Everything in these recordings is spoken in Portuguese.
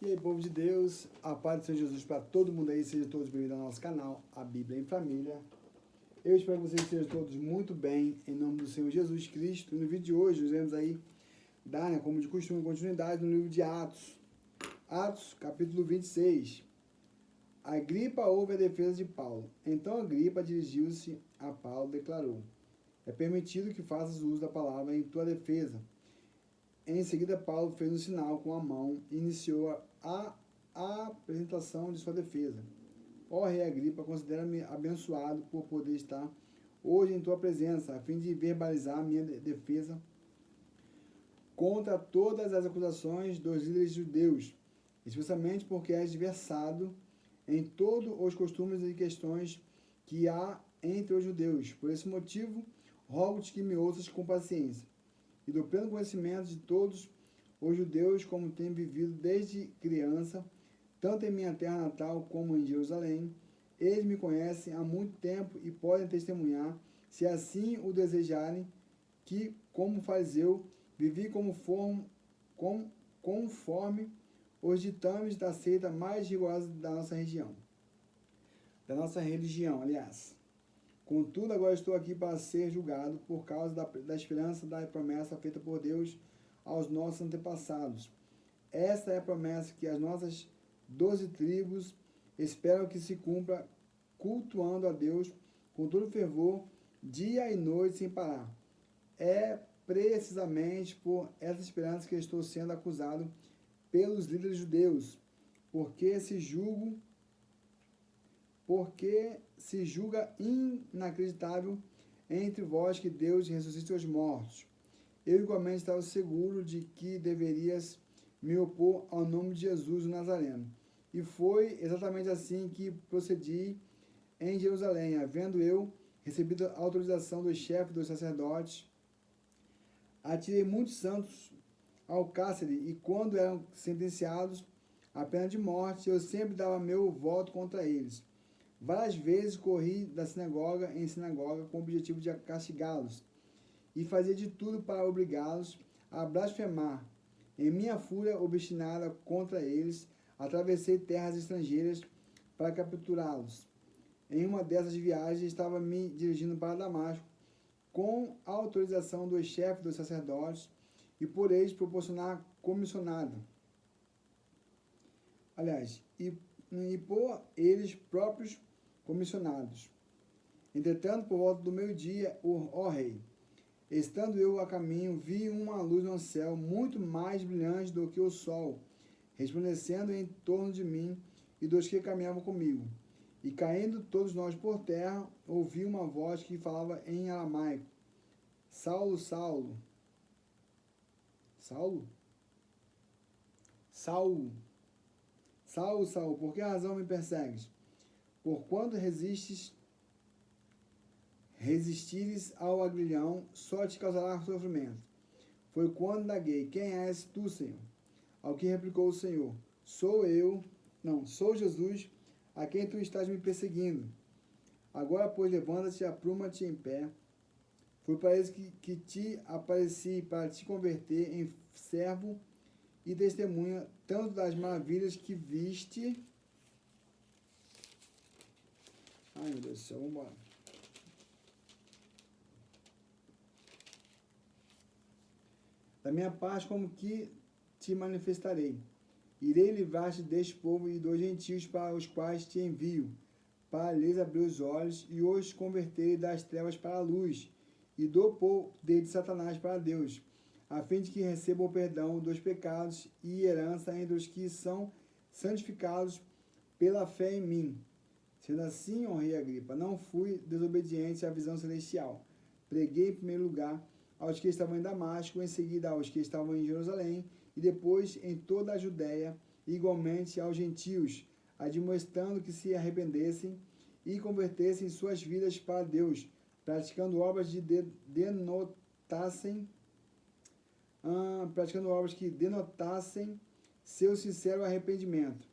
E aí, povo de Deus, a paz do Senhor Jesus para todo mundo aí, sejam todos bem-vindos ao nosso canal, a Bíblia em Família. Eu espero que vocês estejam todos muito bem, em nome do Senhor Jesus Cristo. E no vídeo de hoje, nós vamos aí dar, como de costume, continuidade no livro de Atos. Atos, capítulo 26. Agripa ouve a defesa de Paulo. Então Agripa dirigiu-se a Paulo e declarou: é permitido que faças uso da palavra em tua defesa. Em seguida, Paulo fez um sinal com a mão e iniciou a apresentação de sua defesa. Ó rei Agripa, considera-me abençoado por poder estar hoje em tua presença, a fim de verbalizar minha defesa contra todas as acusações dos líderes judeus, especialmente porque és versado em todos os costumes e questões que há entre os judeus. Por esse motivo, rogo-te que me ouças com paciência e do pleno conhecimento de todos os judeus, como tenho vivido desde criança, tanto em minha terra natal como em Jerusalém. Eles me conhecem há muito tempo e podem testemunhar, se assim o desejarem, que, como fariseu, vivi conforme os ditames da seita mais rigorosa da nossa religião. Contudo, agora estou aqui para ser julgado por causa da esperança da promessa feita por Deus aos nossos antepassados. Esta é a promessa que as nossas 12 tribos esperam que se cumpra, cultuando a Deus com todo fervor, dia e noite sem parar. É precisamente por essa esperança que estou sendo acusado pelos líderes judeus, porque se julga inacreditável entre vós que Deus ressuscite os mortos. Eu igualmente estava seguro de que deverias me opor ao nome de Jesus o Nazareno. E foi exatamente assim que procedi em Jerusalém, havendo eu recebido a autorização do chefe dos sacerdotes. Atirei muitos santos ao cárcere, e quando eram sentenciados à pena de morte, eu sempre dava meu voto contra eles. Várias vezes corri da sinagoga em sinagoga com o objetivo de castigá-los, e fazia de tudo para obrigá-los a blasfemar. Em minha fúria obstinada contra eles, atravessei terras estrangeiras para capturá-los. Em uma dessas viagens, estava me dirigindo para Damasco, com a autorização do chefe dos sacerdotes e por eles proporcionar comissionado. E por eles próprios comissionados. Entretanto, por volta do meio-dia, ó rei, estando eu a caminho, vi uma luz no céu, muito mais brilhante do que o sol, resplandecendo em torno de mim e dos que caminhavam comigo. E caindo todos nós por terra, ouvi uma voz que falava em aramaico: Saulo, Saulo. Saulo? Saulo. Saulo, Saulo, por que razão me persegues? Porquanto resistires ao agrilhão, só te causará sofrimento. Foi quando indaguei: quem és tu, Senhor? Ao que replicou o Senhor: sou Jesus, a quem tu estás me perseguindo. Agora, pois, levanta-te, apruma-te em pé. Foi para isso que te apareci, para te converter em servo e testemunha, tanto das maravilhas que viste. Ai, meu Deus do céu, vamos embora. Da minha parte, como que te manifestarei. Irei livrar-te deste povo e dos gentios para os quais te envio, para lhes abrir os olhos e os converter das trevas para a luz, e do poder de Satanás para Deus, a fim de que recebam o perdão dos pecados e herança entre os que são santificados pela fé em mim. Sendo assim, ó rei Agripa, não fui desobediente à visão celestial. Preguei em primeiro lugar aos que estavam em Damasco, em seguida aos que estavam em Jerusalém, e depois em toda a Judéia, igualmente aos gentios, admoestando que se arrependessem e convertessem suas vidas para Deus, praticando obras que denotassem seu sincero arrependimento.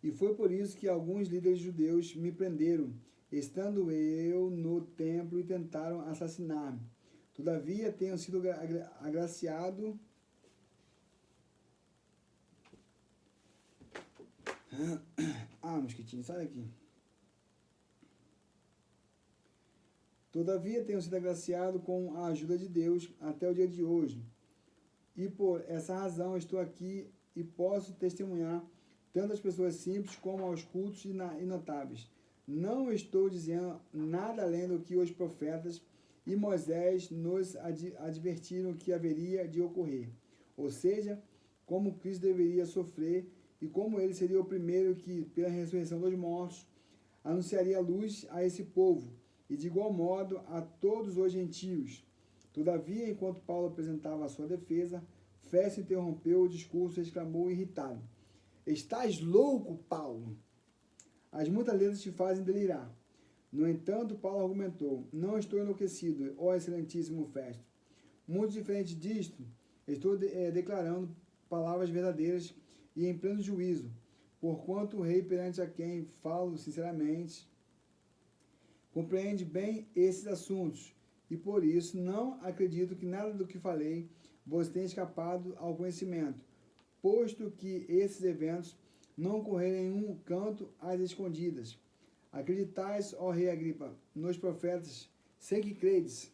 E foi por isso que alguns líderes judeus me prenderam, estando eu no templo, e tentaram assassinar-me. Todavia tenho sido agraciado Mosquitinho, sai daqui. Todavia tenho sido agraciado com a ajuda de Deus até o dia de hoje. E por essa razão estou aqui e posso testemunhar tanto às pessoas simples como aos cultos e notáveis. Não estou dizendo nada além do que os profetas e Moisés nos advertiram que haveria de ocorrer. Ou seja, como Cristo deveria sofrer e como ele seria o primeiro que, pela ressurreição dos mortos, anunciaria a luz a esse povo e de igual modo a todos os gentios. Todavia, enquanto Paulo apresentava a sua defesa, Festo interrompeu o discurso e exclamou irritado: Estás louco, Paulo? As muitas letras te fazem delirar. No entanto, Paulo argumentou: Não estou enlouquecido, ó excelentíssimo Festo. Muito diferente disto, estou declarando palavras verdadeiras e em pleno juízo, porquanto o rei perante a quem falo sinceramente compreende bem esses assuntos, e por isso não acredito que nada do que falei vos tenha escapado ao conhecimento, posto que esses eventos não ocorreram em um canto às escondidas. Acreditais, ó rei Agripa, nos profetas, sem que credes.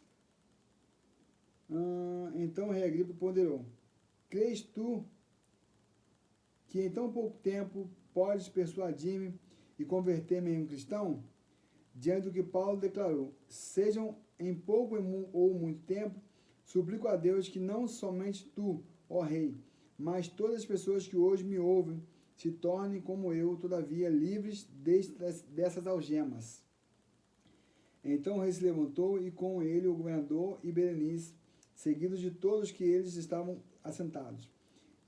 Então o rei Agripa ponderou: Crês tu que em tão pouco tempo podes persuadir-me e converter-me em um cristão? Diante do que Paulo declarou: Sejam em pouco ou muito tempo, suplico a Deus que não somente tu, ó rei, mas todas as pessoas que hoje me ouvem se tornem como eu, todavia, livres dessas algemas. Então o rei se levantou e com ele o governador e Berenice, seguidos de todos que eles estavam assentados.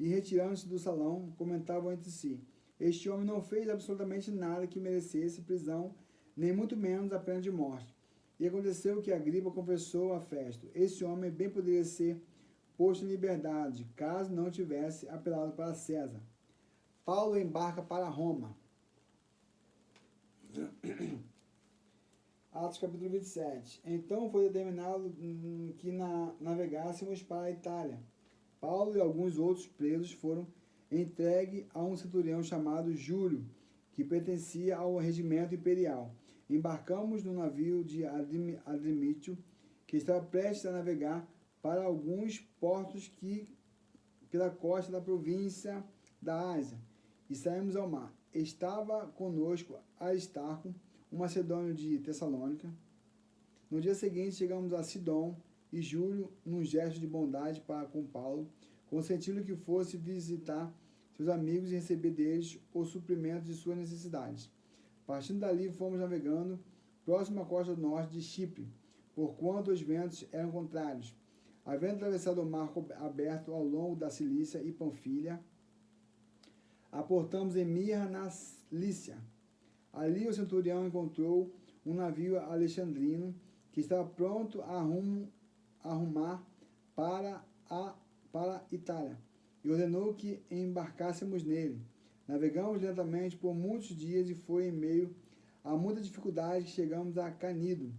E retirando-se do salão, comentavam entre si: Este homem não fez absolutamente nada que merecesse prisão, nem muito menos a pena de morte. E aconteceu que Agripa confessou a Festo: Esse homem bem poderia ser posto em liberdade, caso não tivesse apelado para César. Paulo embarca para Roma. Atos capítulo 27. Então foi determinado que navegássemos para a Itália. Paulo e alguns outros presos foram entregues a um centurião chamado Júlio, que pertencia ao regimento imperial. Embarcamos no navio de Adrimítio, que estava prestes a navegar para alguns portos pela costa da província da Ásia, e saímos ao mar. Estava conosco Aristarco, um macedônio de Tessalônica. No dia seguinte chegamos a Sidom, e Júlio, num gesto de bondade para com Paulo, consentiu-lhe que fosse visitar seus amigos e receber deles o suprimento de suas necessidades. Partindo dali, fomos navegando próximo à costa norte de Chipre, porquanto os ventos eram contrários. Havendo atravessado o mar aberto ao longo da Cilícia e Panfilha, aportamos em Mirra, na Lícia. Ali o centurião encontrou um navio alexandrino que estava pronto a arrumar para a Itália, e ordenou que embarcássemos nele. Navegamos lentamente por muitos dias e foi em meio a muita dificuldade que chegamos a Canido,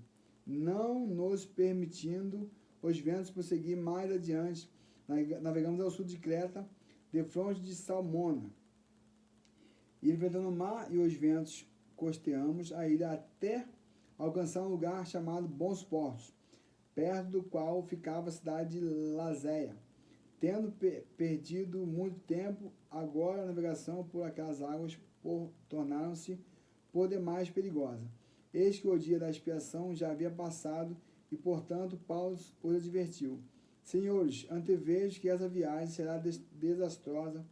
não nos permitindo os ventos prosseguir mais adiante. Navegamos ao sul de Creta, defronte de Salmona. E enfrentando o mar e os ventos, costeamos a ilha até alcançar um lugar chamado Bons Portos, perto do qual ficava a cidade de Lazéia. Tendo perdido muito tempo, agora a navegação por aquelas águas tornaram-se por demais perigosa. Eis que o dia da expiação já havia passado e, portanto, Paulo os advertiu: Senhores, antevejo que essa viagem será desastrosa,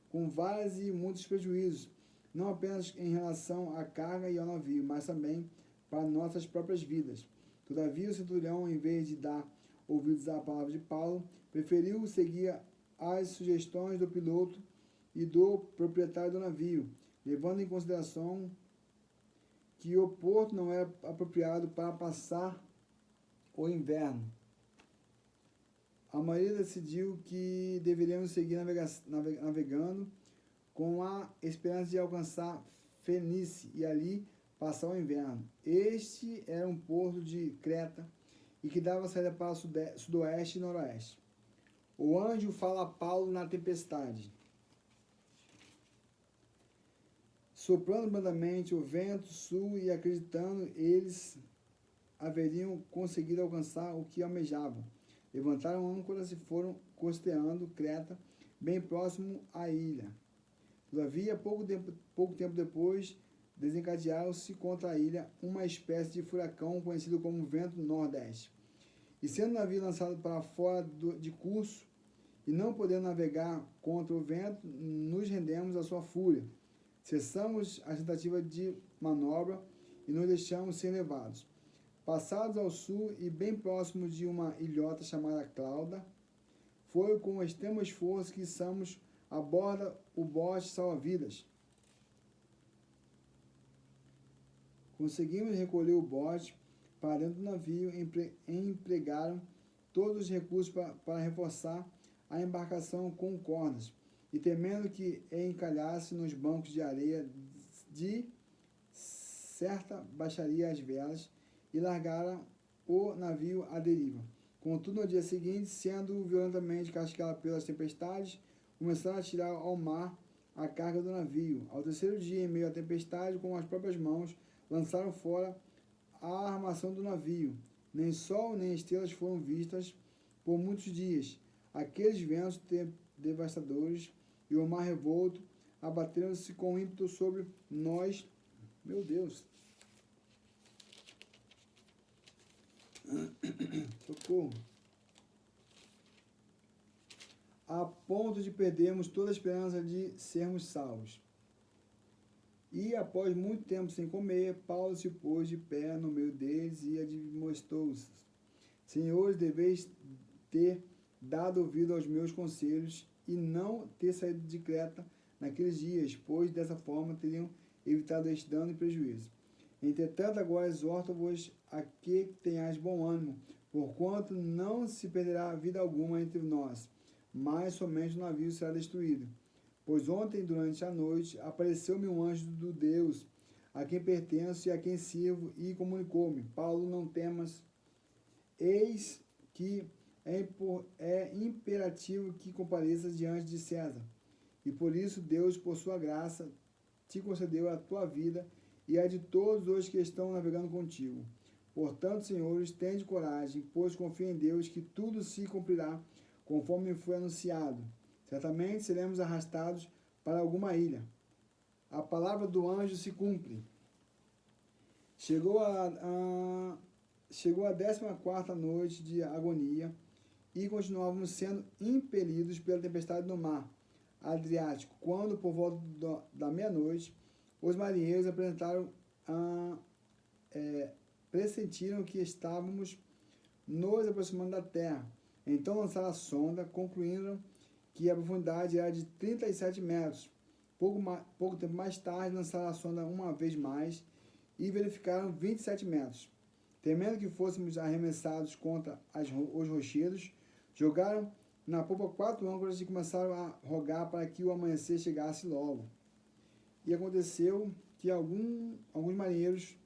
com vários e muitos prejuízos, não apenas em relação à carga e ao navio, mas também para nossas próprias vidas. Todavia, o centurião, em vez de dar ouvidos à palavra de Paulo, preferiu seguir as sugestões do piloto e do proprietário do navio, levando em consideração que o porto não era apropriado para passar o inverno. A maioria decidiu que deveríamos seguir navegando com a esperança de alcançar Fenícia e ali passar o inverno. Este era um porto de Creta e que dava saída para o sudoeste e noroeste. O anjo fala a Paulo na tempestade. soprando brandamente o vento sul e acreditando eles haveriam conseguido alcançar o que almejavam. Levantaram âncoras e foram costeando Creta, bem próximo à ilha. Todavia, pouco tempo depois, desencadearam-se contra a ilha uma espécie de furacão conhecido como vento nordeste. E sendo o navio lançado para fora de curso, e não podendo navegar contra o vento, nos rendemos à sua fúria. Cessamos a tentativa de manobra e nos deixamos ser levados. Passados ao sul e bem próximo de uma ilhota chamada Clauda, foi com extremo esforço que içamos a bordo o bote salva-vidas. Conseguimos recolher o bote para dentro do navio e empregaram todos os recursos para reforçar a embarcação com cordas, e temendo que encalhasse nos bancos de areia de certa baixaria as velas e largaram o navio à deriva. Contudo, no dia seguinte, sendo violentamente castigado pelas tempestades, começaram a tirar ao mar a carga do navio. Ao terceiro dia, em meio à tempestade, com as próprias mãos, lançaram fora a armação do navio. Nem sol nem estrelas foram vistas por muitos dias. Aqueles ventos devastadores e o mar revolto abateram-se com ímpeto sobre nós. Meu Deus! Socorro! A ponto de perdermos toda a esperança de sermos salvos. E após muito tempo sem comer, Paulo se pôs de pé no meio deles e admoestou-os: Senhores, deveis ter dado ouvido aos meus conselhos e não ter saído de Creta naqueles dias, pois dessa forma teriam evitado este dano e prejuízo. Entretanto, agora exorto-vos a que tenhais bom ânimo, porquanto não se perderá vida alguma entre nós, mas somente o navio será destruído. Pois ontem, durante a noite, apareceu-me um anjo do Deus, a quem pertenço e a quem sirvo, e comunicou-me: Paulo, não temas, eis que é imperativo que compareças diante de César. E por isso Deus, por sua graça, te concedeu a tua vida e a de todos os que estão navegando contigo. Portanto, senhores, tende coragem, pois confio em Deus que tudo se cumprirá conforme foi anunciado. Certamente seremos arrastados para alguma ilha. A palavra do anjo se cumpre. Chegou a 14ª noite de agonia e continuávamos sendo impelidos pela tempestade no mar Adriático, quando, por volta da meia-noite, os marinheiros pressentiram que estávamos nos aproximando da terra. Então lançaram a sonda, concluíram que a profundidade era de 37 metros. Pouco tempo mais tarde, lançaram a sonda uma vez mais e verificaram 27 metros. Temendo que fôssemos arremessados contra os rochedos, jogaram na popa 4 âncoras e começaram a rogar para que o amanhecer chegasse logo. E aconteceu que alguns marinheiros,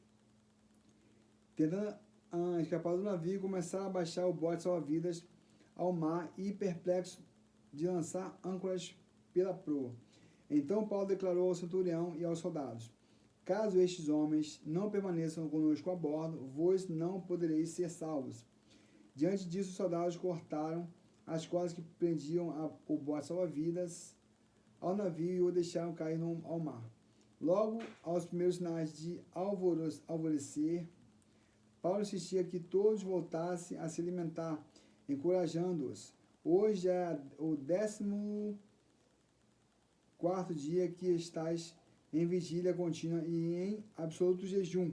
tentando escapar do navio, começaram a baixar o bote salva-vidas ao mar e, perplexos de lançar âncoras pela proa. Então Paulo declarou ao centurião e aos soldados: Caso estes homens não permaneçam conosco a bordo, vós não podereis ser salvos. Diante disso, os soldados cortaram as cordas que prendiam o bote salva-vidas ao navio e o deixaram cair ao mar. Logo, aos primeiros sinais de alvorecer, Paulo insistia que todos voltassem a se alimentar, encorajando-os. Hoje é o 14º dia que estáis em vigília contínua e em absoluto jejum.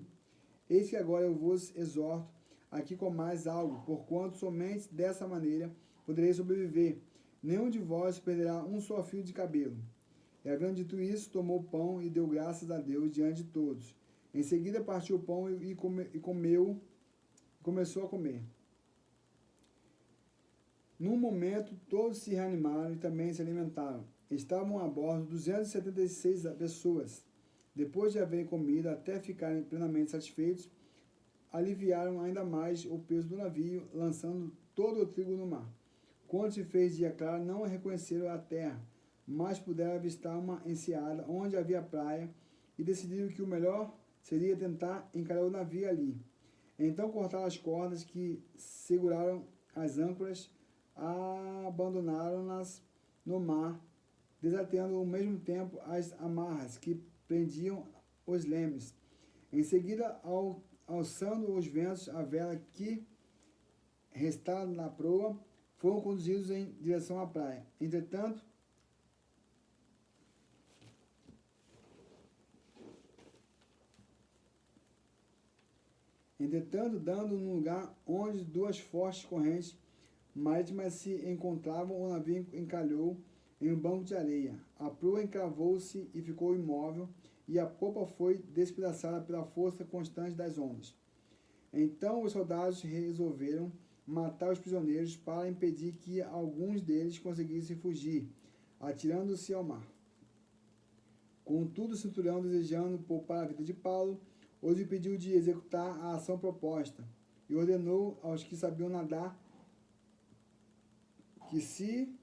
Eis que agora eu vos exorto a que comais algo, porquanto somente dessa maneira podereis sobreviver. Nenhum de vós perderá um só fio de cabelo. E havendo dito isso, tomou o pão e deu graças a Deus diante de todos. Em seguida partiu o pão e começou a comer. Num momento, todos se reanimaram e também se alimentaram. Estavam a bordo 276 pessoas. Depois de haverem comido até ficarem plenamente satisfeitos, aliviaram ainda mais o peso do navio, lançando todo o trigo no mar. Quando se fez dia claro, não reconheceram a terra, mas puderam avistar uma enseada onde havia praia, e decidiram que o melhor seria tentar encarar o navio ali. Então cortaram as cordas que seguraram as âncoras, abandonaram-nas no mar, desateando ao mesmo tempo as amarras que prendiam os lemes. Em seguida, alçando os ventos, a vela que restava na proa, foram conduzidos em direção à praia. Entretanto, dando no lugar onde duas fortes correntes marítimas se encontravam, o navio encalhou em um banco de areia. A proa encravou-se e ficou imóvel, e a popa foi despedaçada pela força constante das ondas. Então os soldados resolveram matar os prisioneiros para impedir que alguns deles conseguissem fugir, atirando-se ao mar. Contudo, o centurião, desejando poupar a vida de Paulo, os impediu de executar a ação proposta e ordenou aos que sabiam nadar que se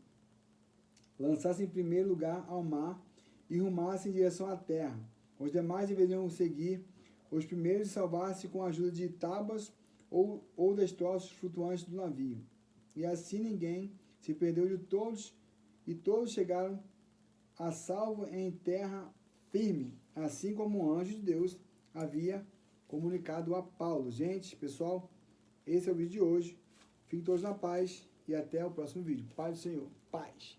lançassem em primeiro lugar ao mar e rumassem em direção à terra. Os demais deveriam seguir os primeiros e salvar-se com a ajuda de tábuas ou destroços flutuantes do navio. E assim ninguém se perdeu de todos, e todos chegaram a salvo em terra firme, assim como o anjo de Deus havia comunicado a Paulo. Gente, pessoal, esse é o vídeo de hoje. Fiquem todos na paz e até o próximo vídeo. Paz do Senhor. Paz.